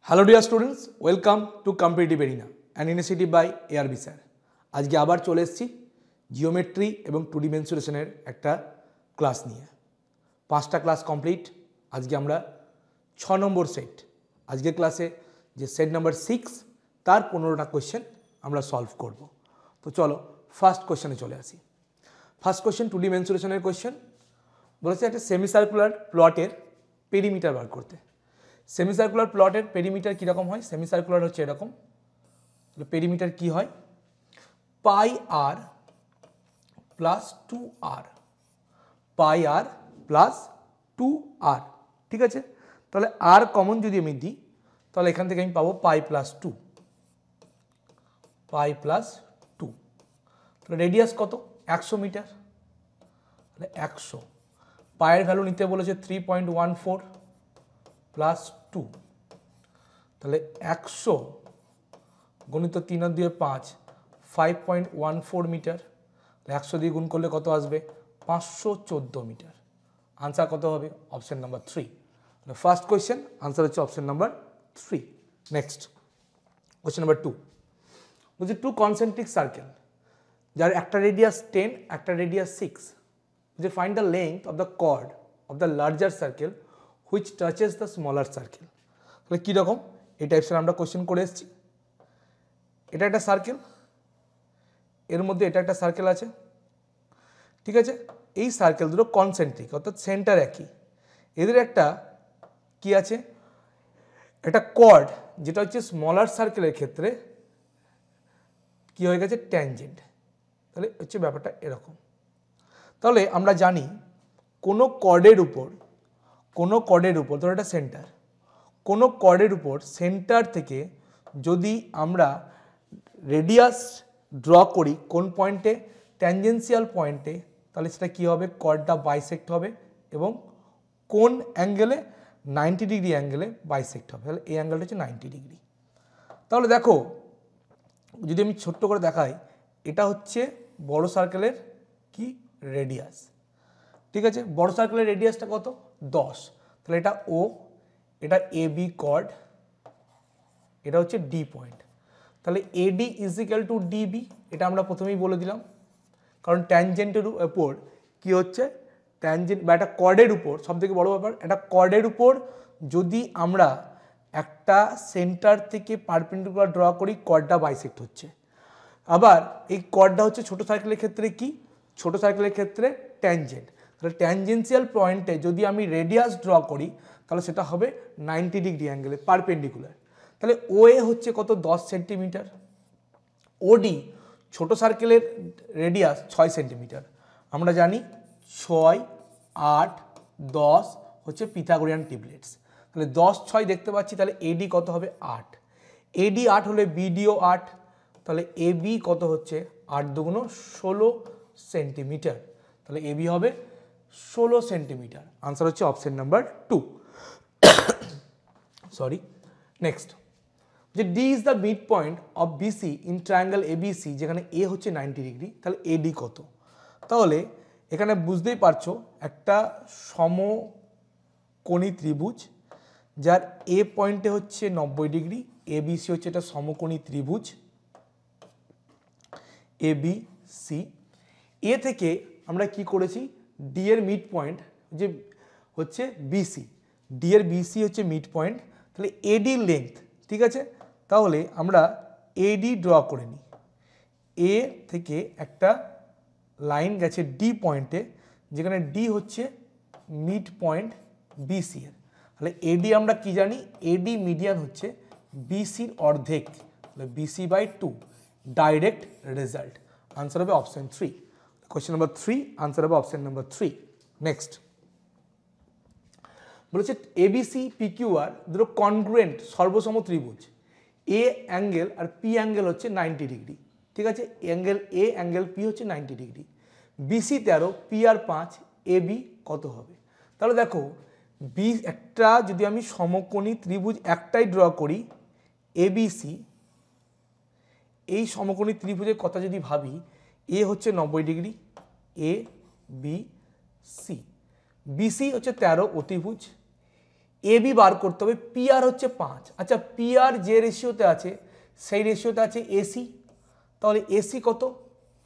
Hello dear students, welcome to competitive arena an initiative by ARB sir. আজকে আবার চলে এসেছি জিওমেট্রি এবং টু ডি মেনসুরেশনের একটা ক্লাস নিয়ে। 5টা ক্লাস কমপ্লিট। আজকে আমরা 6 নম্বর সেট, আজকের ক্লাসে যে সেট নাম্বার 6 তার 15টা কোয়েশ্চেন আমরা সলভ করব। তো চলো ফার্স্ট কোয়েশ্চেনে চলে আসি। ফার্স্ট কোয়েশ্চেন টু ডি মেনসুরেশনের কোয়েশ্চেন বলেছে একটা সেমি সার্কুলার প্লটের পেরিমিটার বার করতে। সেমি সার্কুলার প্লটের পেরিমিটার কীরকম হয়? সেমি সার্কুলার হচ্ছে এরকম, পেরিমিটার কি হয়? পাই আর প্লাস 2r, পাই আর প্লাস 2r, ঠিক আছে? তাহলে আর কমন যদি আমি দিই তাহলে এখান থেকে আমি পাবো পাই প্লাস 2, পাই প্লাস 2। তাহলে রেডিয়াস কত? 100 মিটার। তাহলে 100, পায়ের ভ্যালু নিতে বলেছে 3.14 প্লাস 2, তাহলে 100 গণিত 3 আর 2 5, 5.14 মিটার। 100 দিয়ে গুণ করলে কত আসবে? 514 মিটার। আনসার কত হবে? Option number 3। First question answer হচ্ছে option number 3। Next question number 2 বলছে টু কনসেন্ট্রিক সার্কেল যার একটা রেডিয়াস 10, একটা রেডিয়াস 6, যে find the length of the chord of the larger circle which touches the smaller circle. তাহলে কীরকম এই টাইপসের আমরা কোয়েশ্চেন করে এসেছি। এটা একটা সার্কেল, এর মধ্যে এটা একটা সার্কেল আছে, ঠিক আছে? এই সার্কেল দুটো কনসেন্ট্রিক, অর্থাৎ সেন্টার একই। এদের একটা কি আছে? একটা কর্ড যেটা হচ্ছে স্মলার সার্কেলের ক্ষেত্রে কি হয়ে গেছে? ট্যানজেন্ট। তাহলে হচ্ছে ব্যাপারটা এরকম। তাহলে আমরা জানি কোনো কর্ডের উপর ধরো এটা সেন্টার, কোনো কর্ডের উপর সেন্টার থেকে যদি আমরা রেডিয়াস ড্র করি কোন পয়েন্টে? ট্যানজেন্সিয়াল পয়েন্টে, তাহলে সেটা কী হবে? কর্ডটা বাইসেক্ট হবে এবং কোন অ্যাঙ্গেলে? 90 ডিগ্রি অ্যাঙ্গেলে বাইসেক্ট হবে। তাহলে এই অ্যাঙ্গেলটা হচ্ছে 90 ডিগ্রি। তাহলে দেখো যদি আমি ছোট্ট করে দেখাই, এটা হচ্ছে বড় সার্কেলের কি রেডিয়াস, ঠিক আছে? বড় সার্কেলের রেডিয়াসটা কত? 10। তাহলে এটা ও, এটা এ বি কর্ড, এটা হচ্ছে ডি পয়েন্ট। তাহলে এডি ইজ ইকুয়াল টু ডিবি, এটা আমরা প্রথমেই বলে দিলাম, কারণ ট্যানজেন্টের উপর কি হচ্ছে? ট্যানজেন্ট বা একটা কর্ডের উপর, সবথেকে বড় ব্যাপার, একটা কর্ডের উপর যদি আমরা একটা সেন্টার থেকে পারপেন্ডিকুলার ড্র করি, কর্ডটা বাইসেক্ট হচ্ছে। আবার এই কর্ডটা হচ্ছে ছোট সার্কেলের ক্ষেত্রে কি? ছোট সার্কেলের ক্ষেত্রে ট্যানজেন্ট। তাহলে ট্যানজেন্সিয়াল পয়েন্টে যদি আমি রেডিয়াস ড্র করি তাহলে সেটা হবে 90 ডিগ্রি অ্যাঙ্গেলে পারপেন্ডিকুলার। তাহলে ওএ হচ্ছে কত? 10 সেন্টিমিটার। ওডি ছোট সার্কেলের রেডিয়াস 6 সেন্টিমিটার। আমরা জানি 6, 8, 10 হচ্ছে পিথাগোরিয়ান ট্রিপলেটস। তাহলে 10, 6 দেখতে পাচ্ছি, তাহলে এডি কত হবে? 8। এডি 8 হলে বিডিও 8, তাহলে এবি কত হচ্ছে? 8 দুগুণ 16 সেন্টিমিটার। তাহলে এবি হবে 16 সেন্টিমিটার। আনসার হচ্ছে অপশন নাম্বার 2। সরি। নেক্সট যে D is the mid point of BC in triangle ABC, যেখানে এ হচ্ছে 90 ডিগ্রি, তাহলে এডি কত? তাহলে এখানে বুঝতেই পারছো একটা সমকোণী ত্রিভুজ যার এ পয়েন্টে হচ্ছে 90 ডিগ্রি, এবিসি হচ্ছে এটা সমকোণী ত্রিভুজ এবিসি। এ থেকে আমরা কি করেছি? ডি এর মিড পয়েন্ট যে হচ্ছে বিসি, ডি এর বিসি হচ্ছে মিড পয়েন্ট। তাহলে এডি লেন্থ, ঠিক আছে? তাহলে আমরা এডি ড্র করে নিই। এ থেকে একটা লাইন গেছে ডি পয়েন্টে, যেখানে ডি হচ্ছে মিড পয়েন্ট বিসি এর। তাহলে এডি আমরা কি জানি? এডি মিডিয়ান হচ্ছে বিসির অর্ধেক, তাহলে BC by 2, direct result. Answer হবে অপশন 3। কোয়েশ্চেন নাম্বার 3 আনসার হবে অপশন নাম্বার 3। নেক্সট বলেছে এবিসি পিকিউআর দুটো কনগ্রুয়েন্ট সর্বসম ত্রিভুজ, এ অ্যাঙ্গেল আর পি অ্যাঙ্গেল হচ্ছে 90 ডিগ্রি, ঠিক আছে? অ্যাঙ্গেল এ অ্যাঙ্গেল পি হচ্ছে 90 degree. BC 13, P R 5, A B কত হবে? তাহলে দেখো বি একটা যদি আমি সমকোণী ত্রিভুজ একটাই ড্র করি এবিসি, এই সমকোণী ত্রিভুজের কথা যদি ভাবি, এ হচ্ছে 90 ডিগ্রি, এ বি সি, বিসি হচ্ছে 13 অতিভুজ, এবি বার করতে হবে, পিআর হচ্ছে 5। আচ্ছা পিআর যে রেশিওতে আছে সেই রেশিওতে আছে এসি, তাহলে এসি কত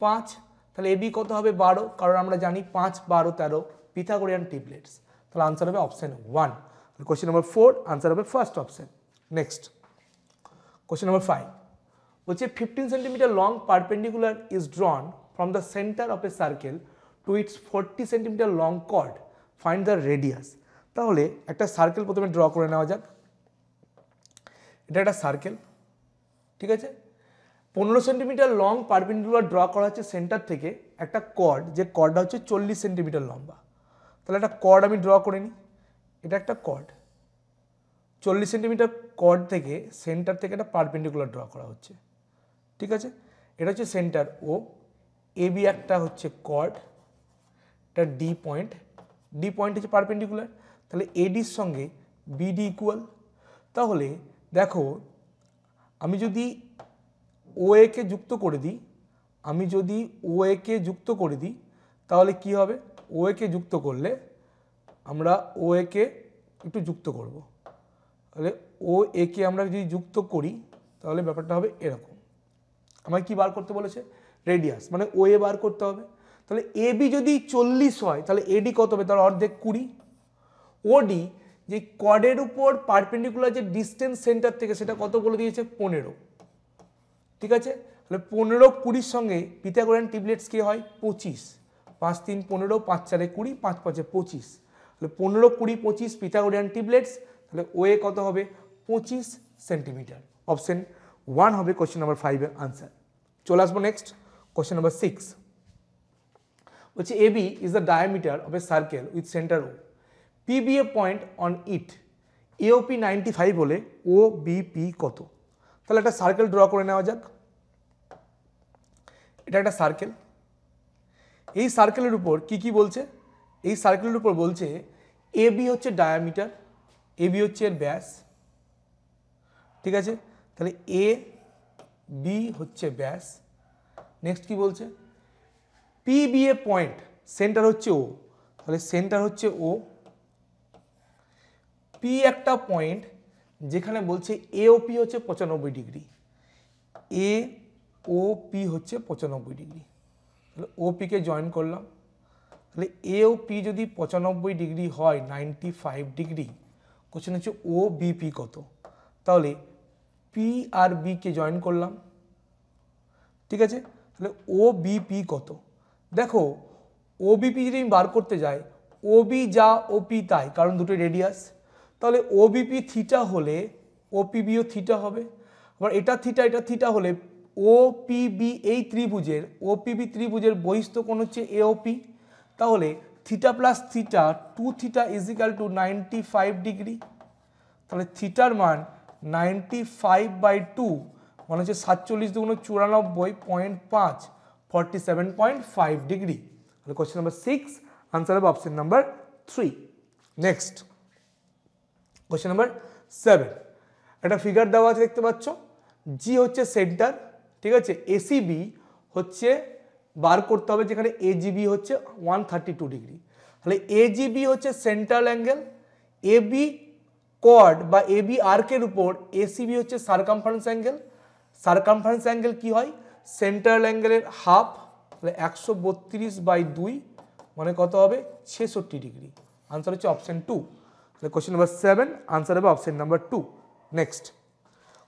5, তাহলে এবি কত হবে 12, কারণ আমরা জানি 5, 12, 13 পিথাগোরিয়ান ট্রিপলেটস। তাহলে আনসার হবে অপশন 1। কোশ্চেন নাম্বার 4 আনসার হবে first option. Next question number 5 বলছে 15 centimetre long perpendicular is drawn from the centre of a circle to its 40 centimetre long chord, find the radius. তাহলে একটা circle প্রথমে draw করে নেওয়া যাক। এটা একটা সার্কেল, ঠিক আছে, 15 সেন্টিমিটার লং পারপেন্ডিকুলার ড্র করা হচ্ছে সেন্টার থেকে একটা কর্ড, যে কর্ডটা হচ্ছে 40 সেন্টিমিটার লম্বা। তাহলে একটা কর্ড আমি ড্র করে নিই, এটা একটা কর্ড 40 সেন্টিমিটার কর্ড থেকে সেন্টার থেকে একটা পারপেন্ডিকুলার ড্র করা হচ্ছে, ঠিক আছে। এটা হচ্ছে সেন্টার ও, এবি একটা হচ্ছে কর্ড, এটা ডি পয়েন্ট হচ্ছে পারপেন্ডিকুলার, তাহলে এডির সঙ্গে বিডি ইকুয়াল। তাহলে দেখো আমি যদি ও এ কে যুক্ত করে দিই, তাহলে কি হবে, ও এ কে যুক্ত করলে আমরা ও এ কে একটু যুক্ত করব, তাহলে ও এ কে আমরা যদি যুক্ত করি তাহলে ব্যাপারটা হবে এরকম। আমায় কি বার করতে বলেছে, রেডিয়াস, মানে ও এ বার করতে হবে। তাহলে এ বি যদি 40 হয় তাহলে এডি কত হবে, তার অর্ধেক 20। ওডি যে কর্ডের উপর পারপেন্ডিকুলার যে ডিস্টেন্স সেন্টার থেকে সেটা কত বলে দিয়েছে 15, ঠিক আছে। তাহলে 15, 20 সঙ্গে পিথাগোরিয়ান ট্রিপলেটস কি হয় 25, 5 3 15, 5 4 20, 5 5 25, তাহলে 15 20 25 পিথাগোরিয়ান ট্রিপলেটস। তাহলে ও এ কত হবে 25 সেন্টিমিটার। অপশন 1 হবে কোশ্চেন নাম্বার 5 এর আনসার। চলে আসবো নেক্সট কোশ্চেন নাম্বার 6 বলছে AB is the diameter of a circle with centre O, P B a point on it, AOP 95 হলে ও বিপি কত। তাহলে একটা সার্কেল ড্র করে নেওয়া যাক। এটা একটা সার্কেল, এই সার্কেলের উপর কি বলছে, এই সার্কেলের উপর বলছে এবি হচ্ছে ডায়ামিটার, এবি হচ্ছে এর ব্যাস, ঠিক আছে। তাহলে এ বি হচ্ছে ব্যাস। নেক্সট কি বলছে, P B a point, centre হচ্ছে ও, তাহলে সেন্টার হচ্ছে ও, পি একটা পয়েন্ট যেখানে বলছে এওপি হচ্ছে 95 ডিগ্রি, এ ও পি হচ্ছে 95 ডিগ্রি, তাহলে ওপিকে জয়েন করলাম। তাহলে এ ও পি যদি 95 ডিগ্রি হয় 95 ডিগ্রি, কোশ্চেন হচ্ছে ও বিপি কত। তাহলে পি আর বিকে জয়েন করলাম, ঠিক আছে। তাহলে ও বিপি কত, দেখো ও বিপি যদি আমি বার করতে যাই, ও বি যা ওপি তাই, কারণ দুটো রেডিয়াস। তাহলে ও বিপি থিটা হলে ও পিবিও থিটা হবে, আবার এটা থিটা হলে ও পিবি এই ত্রিভুজের, ও পিবি ত্রিভুজের বহিস্থ কোণ হচ্ছে এওপি। তাহলে theta plus theta 2 theta is equal two 95 degree. তাহলে থিটার মান 95/2 মানে হচ্ছে 47 × 2 = 94.5, 47.5 ডিগ্রি। তাহলে কোশ্চেন নাম্বার 6 আনসার হবে option number 3। Next question number 7, একটা ফিগার দেওয়া আছে দেখতে পাচ্ছ, জি হচ্ছে সেন্টার, ঠিক আছে, এসিবি হচ্ছে বার করতে হবে, যেখানে এজিবি হচ্ছে 132 ডিগ্রি। তাহলে এজিবি হচ্ছে সেন্ট্রাল অ্যাঙ্গেল, এবি কর্ড বা এবি আর্কের উপর এসিবি হচ্ছে সারকামফারেন্স অ্যাঙ্গেল। সারকামফারেন্স অ্যাঙ্গেল কি হয়, সেন্ট্রাল অ্যাঙ্গেলের হাফ, তাহলে 132/2 মানে কত হবে 66 ডিগ্রি। আনসার হচ্ছে অপশন 2। তাহলে কোশ্চেন নাম্বার 7 আনসার হবে option number 2। Next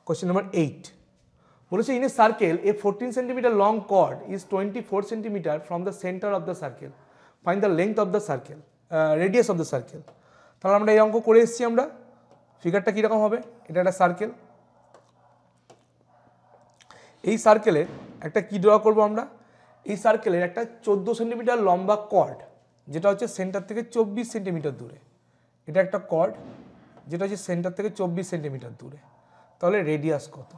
question number 8 বলেছে in a circle a 14 centimetre long chord is 24 centimetre from the centre of the circle, find the length of the circle, radius of the circle. তাহলে আমরা এই অঙ্ক করে এসেছি, আমরা ফিগারটা কীরকম হবে, এটা একটা সার্কেল, এই সার্কেলের একটা কি ড্র করবো আমরা, এই সার্কেলের একটা 14 সেন্টিমিটার লম্বা কর্ড যেটা হচ্ছে সেন্টার থেকে 24 সেন্টিমিটার দূরে, এটা একটা কর্ড যেটা হচ্ছে সেন্টার থেকে 24 সেন্টিমিটার দূরে। তাহলে রেডিয়াস কত,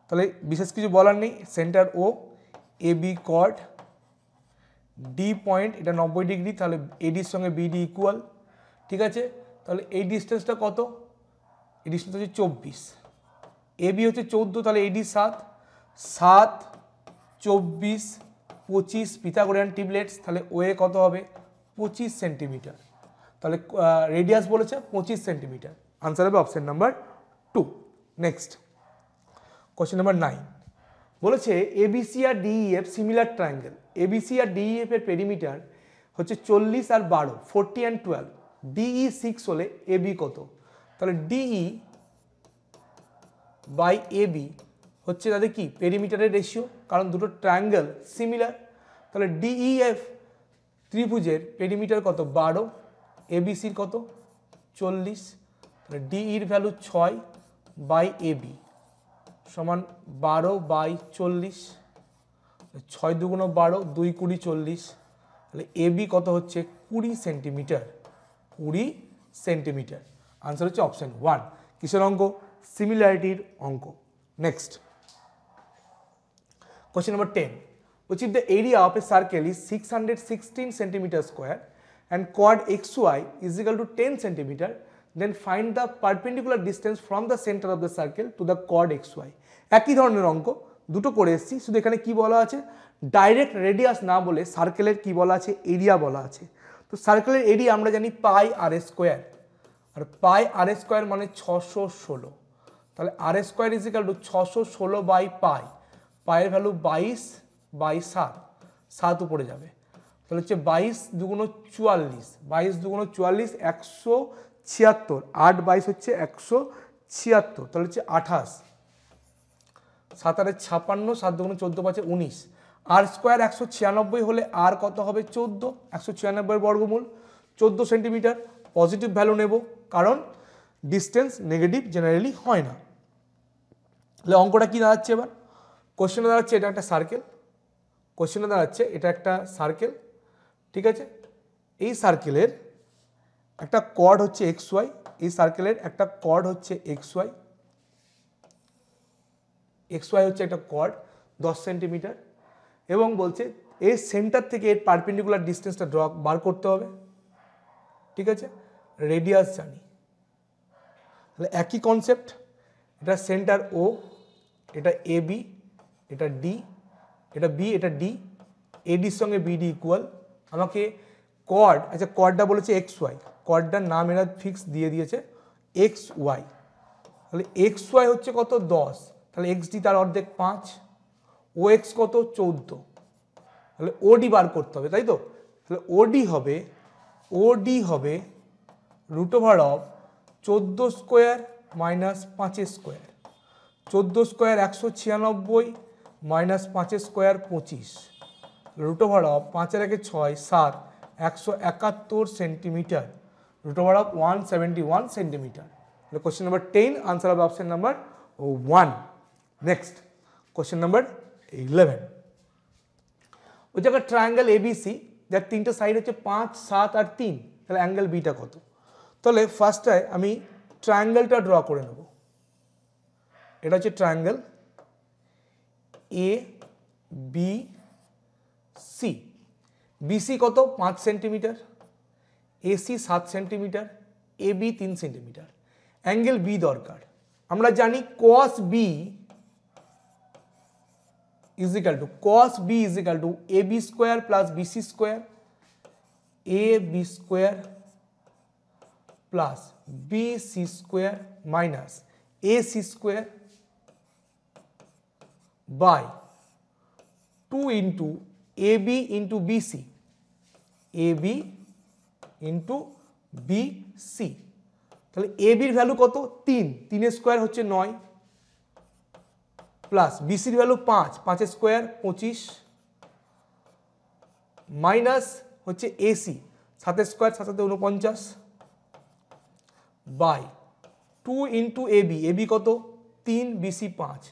তাহলে বিশেষ কিছু বলার নেই, centre O, A B cord, D point এটা 90 ডিগ্রি, তাহলে এডির সঙ্গে বিডি ইকুয়াল, ঠিক আছে। তাহলে এই ডিস্টেন্সটা কত, এই ডিস্টেন্স হচ্ছে 24, এ বি হচ্ছে 14, তাহলে এডি 7, 7 24 25 পিথাগোরিয়ান ট্রিপলেটস, তাহলে ও এ কত হবে 25 সেন্টিমিটার। তাহলে রেডিয়াস বলেছে 25 সেন্টিমিটার, আনসার হবে option number 2। Next question number 9 বলেছে এবিসি আর ডিইএফ সিমিলার ট্রায়াঙ্গেল, এবিসি আর ডিইএফ এর পেরিমিটার হচ্ছে 40 আর 12, 40 and 12, ডিই 6 হলে এবি কত? তাহলে ডিই বাই এবি হচ্ছে তাদের কি পেরিমিটারের রেশিও, কারণ দুটো ট্রায়াঙ্গেল সিমিলার। তাহলে ডিইএফ ত্রিভুজের পেরিমিটার কত? 12, এবিসির কত? 40। তাহলে ডিইর ভ্যালু 6 বাই এবি সমান 12/40, 6 দুগুণ 12, 2 20 40। তাহলে এবি কত হচ্ছে? 20 সেন্টিমিটার, 20 সেন্টিমিটার। আনসার হচ্ছে অপশন 1। কিসের অঙ্ক? সিমিলারিটির অঙ্ক। Next question number 10 which if the area of a circle is 616 centimeter square and chord xy is equal to 10 centimeter, then find the perpendicular distance from the center of the circle to the chord xy। একই ধরনের অঙ্ক দুটো করে এসেছি, শুধু এখানে কি বলা আছে ডাইরেক্ট রেডিয়াস না বলে সার্কেলের কি বলা আছে এরিয়া বলা আছে। তো সার্কেলের এরিয়া আমরা জানি পাই আর স্কোয়ার, আর পাই আর স্কোয়ার মানে 616। তাহলে আর square is equal to 616 by pi, পায়ের ভ্যালু 22/7, 7 উপরে যাবে। তাহলে হচ্ছে 22 দুগুণ 44, 22 দুগুণ 44, 176, 8 22 হচ্ছে 176, তাহলে হচ্ছে 28, 7 8 56, 7 দুগুণ 14 পাঁচে 19। আর স্কোয়ার 196 হলে আর কত হবে? 14, 196 বর্গমূল 14 সেন্টিমিটার। পজিটিভ ভ্যালু নেব কারণ ডিস্টেন্স নেগেটিভ জেনারেলি হয় না। তাহলে অঙ্কটা কি দাঁড়াচ্ছে এবার? কোশ্চেনটা দাঁড়াচ্ছে এটা একটা সার্কেল, কোশ্চেনটা দাঁড়াচ্ছে এটা একটা সার্কেল, ঠিক আছে? এই সার্কেলের একটা কর্ড হচ্ছে এক্স ওয়াই, এই সার্কেলের একটা কর্ড হচ্ছে এক্স ওয়াই, এক্স ওয়াই হচ্ছে একটা কর্ড 10 সেন্টিমিটার, এবং বলছে এর সেন্টার থেকে এর পারপেন্ডিকুলার ডিস্টেন্সটা বার করতে হবে, ঠিক আছে? রেডিয়াস জানি, তাহলে একই কনসেপ্ট, এটা সেন্টার ও, এটা এ বি, এটা ডি, এটা বি, এটা ডি, এডির সঙ্গে বিডি ইকুয়াল। আমাকে কর্ড, আচ্ছা কর্ডটা বলেছে এক্স ওয়াই, কর্ডটার নাম এরা ফিক্স দিয়ে দিয়েছে এক্স ওয়াই। তাহলে এক্স ওয়াই হচ্ছে কত? 10, তাহলে এক্স ডি তার অর্ধেক 5, ও এক্স কত? 14, তাহলে ওডি বার করতে হবে, তাই তো? তাহলে ওডি হবে root over of 14 square minus 5 square, 14 square 196 minus 5 square 25, root over of 5 এর 6 7, 171 centimetre, root over of 171 centimetre. তাহলে কোশ্চেন নাম্বার 10 আনসার হবে option number 1। Next question number 11 ওই জায়গায় ট্রায়াঙ্গেল এবিসি যার তিনটে সাইড হচ্ছে 5 7 আর 3, তাহলে অ্যাঙ্গেল বিটা কত? তাহলে ফার্স্টে আমি ট্রায়াঙ্গেলটা ড্র করে নেব। এটা হচ্ছে triangle A B C, BC কত? 5 centimetre, AC 7 centimetre, A B 3 centimetre. Angle B দরকার, আমরা জানি cos b is equal to ab square plus bc square, ab square plus bc square minus ac square by 2 into ab into bc, ab into bc। তাহলে ab এর value কত? 3, 3 এর square হচ্ছে 9, plus বিসির value 5, 5 এর square 25, minus হচ্ছে AC 7 এর square 7 7 49, by 2 into AB, AB কত? 3, বিসি 5,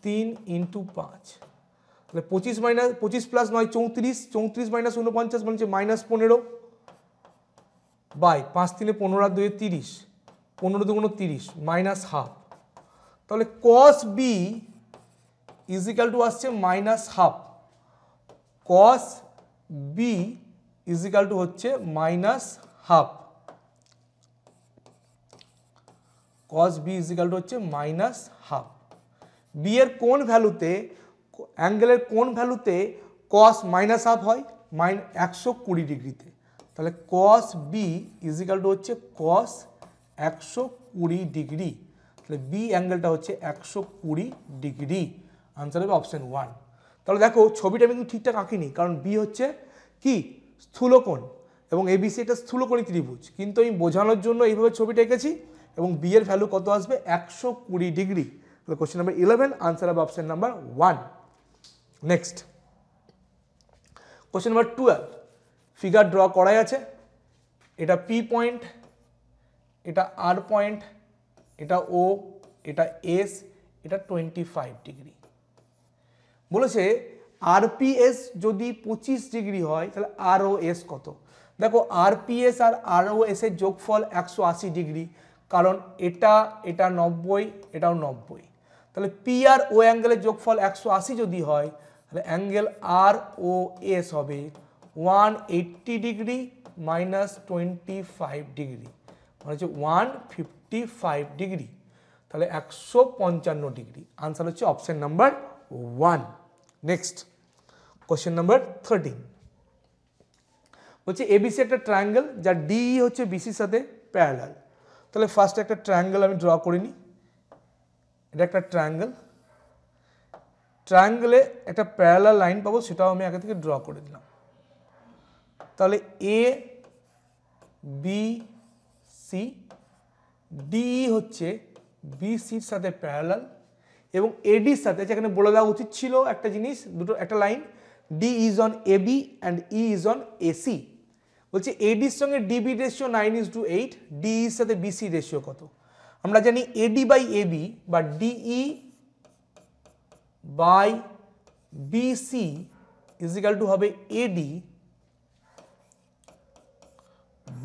3 ইন্টু 5, তাহলে 25 মাইনাস 25 প্লাস 9 34, 34 মাইনাস 49 মানে মাইনাস 15, বাই 5 3 15 আর 2 30, 15 2 30 মাইনাস হাফ। তাহলে cos b is equal to আসছে minus half, cos b is equal to হচ্ছে minus half, cos b is equal to হচ্ছে minus half. b এর কোন ভ্যালুতে, অ্যাঙ্গেলের কোন ভ্যালুতে cos মাইনাস হাফ হয়? 120 ডিগ্রিতে। তাহলে cos b ইজিক্যাল টু হচ্ছে cos 120 ডিগ্রি। তাহলে বি অ্যাঙ্গেলটা হচ্ছে 120 ডিগ্রি। আনসার হবে অপশন 1। তাহলে দেখো ছবিটা আমি কিন্তু ঠিকঠাক আঁকিনি, কারণ বি হচ্ছে কি স্থূলকোণ এবং এবিসি এটা স্থূলকোণী ত্রিভুজ, কিন্তু আমি বোঝানোর জন্য এইভাবে ছবিটা এঁকেছি এবং বি এর ভ্যালু কত আসবে 120 ডিগ্রি। তাহলে কোশ্চেন নাম্বার 11 আনসার হবে option number 1। Next question number 12, figure draw করাই আছে। এটা পি পয়েন্ট, এটা আর পয়েন্ট, এটা ও, এটা এস, এটা 25 ডিগ্রি। বলেছে আরপিএস যদি 25 ডিগ্রি হয় তাহলে আরওএস কত। দেখো আরপিএস আর আরওএস এর যোগফল 180 ডিগ্রি, কারণ এটা 90, এটাও 90। তাহলে পি আর ও অ্যাঙ্গেলের যোগফল 180 যদি হয় তাহলে অ্যাঙ্গেল আর ও এস হবে 180 ডিগ্রি মাইনাস 25 ডিগ্রি, মানে হচ্ছে 155 ডিগ্রি। তাহলে 155 ডিগ্রি। আনসার হচ্ছে option number 1। Next question number 13, বলছে এবিসি একটা ট্রায়াঙ্গেল যার ডিই হচ্ছে বিসির সাথে প্যারালাল। তাহলে ফার্স্ট একটা ট্রায়াঙ্গেল আমি ড্র করে নিই। এটা একটা ট্রায়াঙ্গেল, ট্রায়াঙ্গেলে একটা প্যারালাল লাইন পাবো, সেটাও আমি আগে থেকে ড্র করে দিলাম। তাহলে এ বি সি, ডিই হচ্ছে বিসির সাথে প্যারালাল এবং এডির সাথে, যেখানে বলে দেওয়া উচিত ছিল একটা জিনিস, একটা line, D is on AB and E is on AC. বলছে এডির সঙ্গে ডিবি রেশিও 9:8, ডিইর সাথে বিসি রেশিও কত। আমরা জানি এডি বাই এবি বা DE by BC is equal to হবে AD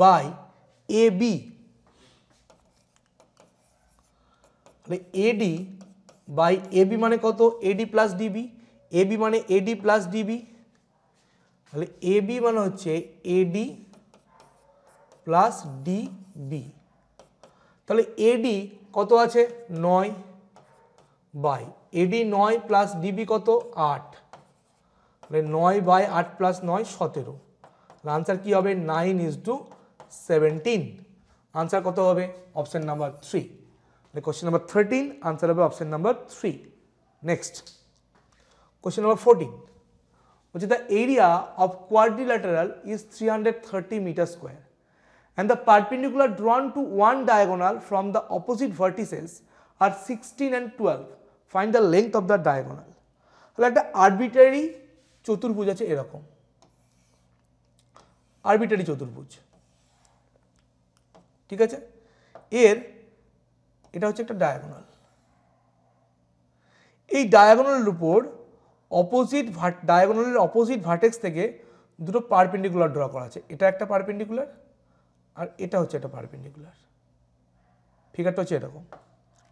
by AB. AD by AB মানে কত, এডি প্লাস ডিবি, এবি মানে এডি প্লাস ডিবি। তাহলে এবি মানে হচ্ছে এডি প্লাস ডিবি। তাহলে এডি কত আছে 9 বাই এডি 9 প্লাস ডিবি কত 8, তাহলে 9 বাই 8 প্লাস 9 17। আনসার কি হবে 9:17। আনসার কত হবে option number 3। Question number 13 answer হবে option number 3। Next question number 14, বলছে the area of quadrilateral is 330 meter square and the perpendicular drawn to one diagonal from the opposite vertices are 16 and 12. Find the length of the diagonal. তাহলে একটা arbitrary চতুর্ভুজ আছে এরকম, arbitrary চতুর্ভুজ, ঠিক আছে। এটা হচ্ছে একটা ডায়াগোনাল। এই ডায়াগোনালের উপর ডায়াগোনালের অপোজিট ভার্টেক্স থেকে দুটো পারপেন্ডিকুলার ড্র করা আছে। এটা একটা পারপেন্ডিকুলার আর এটা হচ্ছে একটা পারপেন্ডিকুলার। ফিগারটা হচ্ছে এরকম,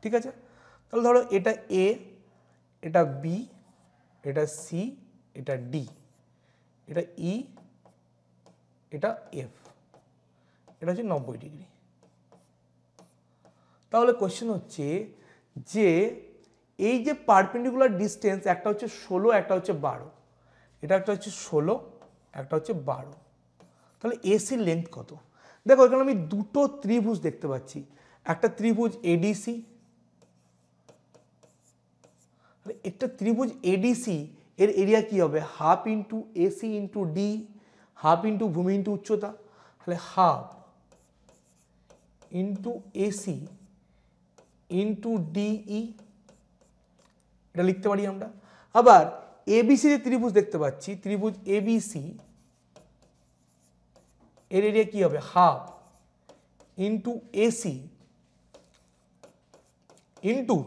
ঠিক আছে। তাহলে ধরো এটা এ, এটা বি, এটা সি, এটা ডি, এটা ই, এটা এফ, এটা হচ্ছে 90 ডিগ্রি। তাহলে কোশ্চেন হচ্ছে যে এই যে পারপেন্ডিকুলার ডিস্টেন্স, একটা হচ্ছে 16, একটা হচ্ছে 12, এটা একটা হচ্ছে 16, একটা হচ্ছে 12, তাহলে এসির লেন্থ কত। দেখো এখানে আমি দুটো ত্রিভুজ দেখতে পাচ্ছি, একটা ত্রিভুজ এডিসি, একটা ত্রিভুজ এডিসি এর এরিয়া কি হবে half into AC into D, half into ভূমি ইন্টু উচ্চতা, তাহলে half into AC into DE, এটা লিখতে পারি আমরা। আবার এবিসি যে ত্রিভুজ দেখতে পাচ্ছি, ত্রিভুজ এবিসি এর এরিয়া কি হবে half into AC into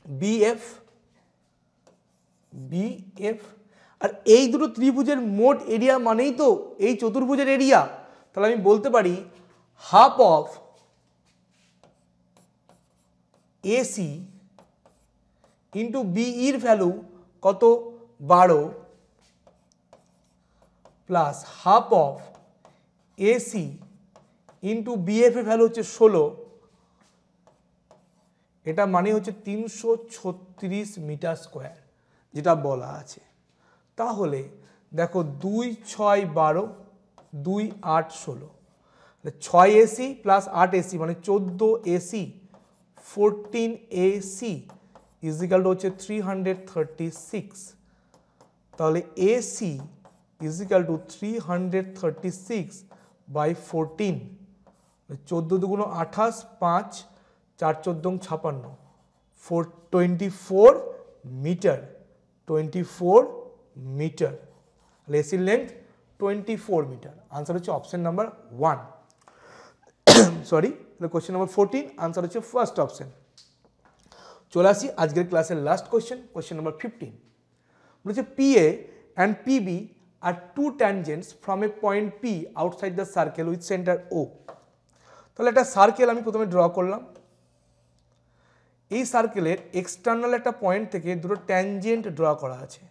BF, আর এই দুটো ত্রিভুজের মোট এরিয়া মানেই তো এই চতুর্ভুজের এরিয়া। তাহলে আমি বলতে পারি হাফ অফ এসি ইন্টু বিইর ভ্যালু কত 12 plus half of AC into BF এর ভ্যালু হচ্ছে 16, এটা মানে হচ্ছে 336 মিটার স্কোয়ার যেটা বলা আছে। তাহলে দেখো 2, 6, 12, 2 8 16, 6 AC প্লাস 8 AC মানে 14 AC 14 AC ইজিক্যাল টু হচ্ছে 336। তাহলে AC ইজিক্যাল টু 336 বাই 14, 14 দুগুণ 28, 5 4 14 56, 24 মিটার, 24 মিটার। তাহলে এসির লেন্থ 24 মিটার। আনসার হচ্ছে অপশন নাম্বার 1। সরি, তাহলে কোয়েশ্চেন নাম্বার 14 আনসার হচ্ছে ফার্স্ট অপশন। চলে আসি আজকের ক্লাসের লাস্ট কোয়েশ্চেন, কোয়েশ্চেন নাম্বার 15। বলেছে PA and PB are two tangents from a point P outside the circle with center O। তাহলে একটা সার্কেল আমি প্রথমে ড্র করলাম। এই সার্কেলের এক্সটার্নাল একটা পয়েন্ট থেকে দুটো ট্যানজেন্ট ড্র করা আছে,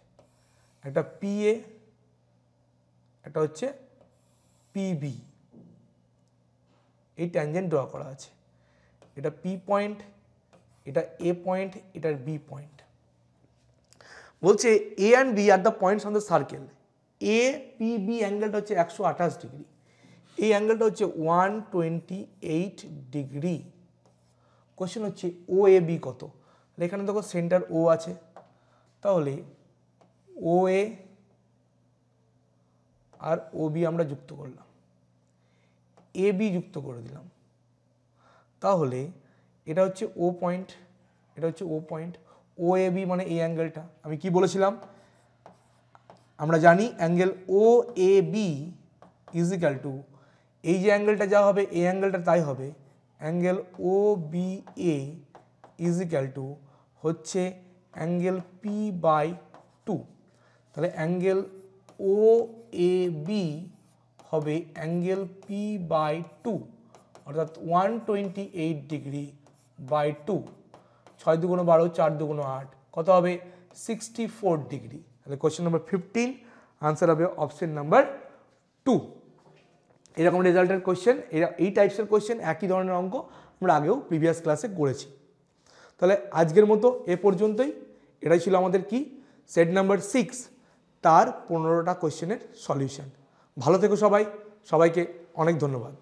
একটা PA, একটা হচ্ছে PB। এই ট্যানজেন্ট ড্র করা আছে, এটা P পয়েন্ট, এটা A পয়েন্ট, এটার B পয়েন্ট। বলছে A and B are the points on the circle. APB অ্যাঙ্গেলটা হচ্ছে 128 ডিগ্রি, এই অ্যাঙ্গেলটা হচ্ছে 128 ডিগ্রি। কোশ্চেন হচ্ছে OAB কত? এখানে দেখো সেন্টার O আছে, তাহলে OA আর OB আমরা যুক্ত করলাম, AB যুক্ত করে দিলাম, তাহলে এটা হচ্ছে O পয়েন্ট, এটা হচ্ছে O পয়েন্ট। OAB মানে এই অ্যাঙ্গেলটা, আমি কি বলেছিলাম, আমরা জানি অ্যাঙ্গেল OAB ইজিক্যাল টু এই যে অ্যাঙ্গেলটা যা হবে এই অ্যাঙ্গেলটা তাই হবে, অ্যাঙ্গেল OBA ইজিক্যাল টু হচ্ছে অ্যাঙ্গেল P/2। তাহলে অ্যাঙ্গেল OAB হবে অ্যাঙ্গেল P/2, অর্থাৎ 128 ডিগ্রি বাই 2। 6 দুগুণ 12, 4 দুগুণ 8, কত হবে 64 ডিগ্রি। তাহলে কোয়েশ্চেন নাম্বার 15 আনসার হবে অপশন নাম্বার 2। এরকম রেজাল্টের কোয়েশ্চেন, এই টাইপসের কোয়েশ্চেন একই ধরনের অঙ্ক আমরা আগেও প্রিভিয়াস ক্লাসে করেছি। তাহলে আজকের মতো এ পর্যন্তই। এটাই ছিল আমাদের কি সেট নাম্বার 6, তার 15টা কোয়েশ্চেনের সলিউশন। ভালো থেকো সবাই, সবাইকে অনেক ধন্যবাদ।